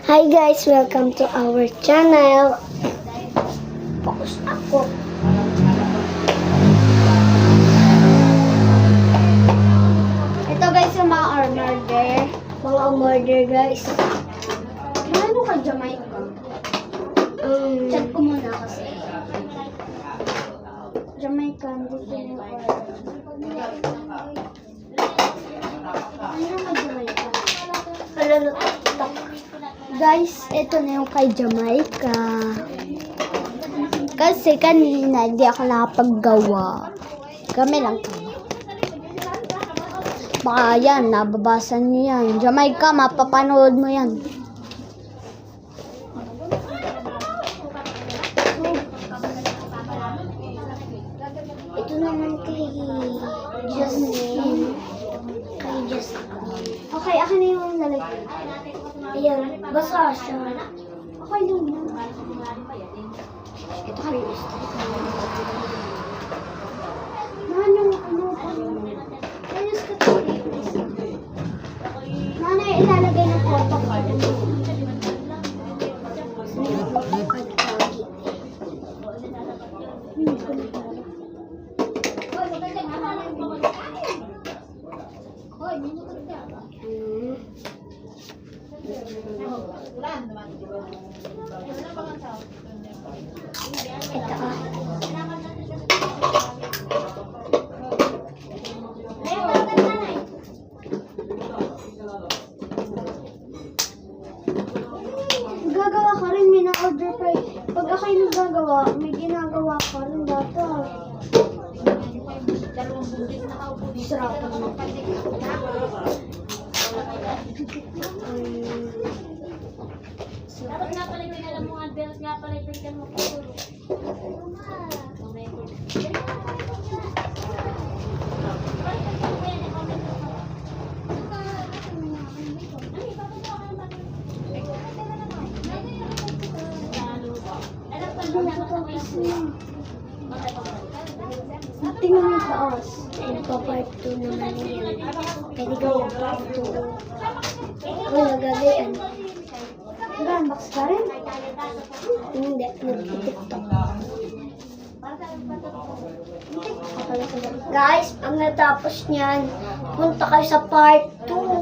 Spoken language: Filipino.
Hi guys, welcome to our channel. Focus ako. Ito guys yung mga order. Mga order guys. Ano ka, Jamaica? Chat ko muna kasi. Jamaica, dito yung order. Ano ka, Jamaica? Kalulutok. Guys, ito na yung kay Jamaica. Kasi kanina hindi ako nakapaggawa. Kami lang kami. Baka yan, nababasa niyo yan. Jamaica, mapapanood mo yan. Ito naman kay Jasmine. Kay Jasmine. Okay, akin na yung lalagay. Ayan, basa siya. Okay lang yun. Ito kay Jasmine. Ano, ayos ka to. Nanay, ilalagay ng photo ko. Ito ah. Gagawa ka rin, may na-order pa eh. Pag ako'y nagagawa, may ginagawa ka rin dapat. Sarap naman. Dapat nga pala yung alam mo nga, Del, nga pala yung tingnan mo po. Tingnan mo yung taas. Part 2 naman yan. Pwede gawin part 2. Wala gagawin. Nag-unbox ka rin? Hindi, nag-tiktok. Guys, pag natapos niyan, punta kayo sa part 2.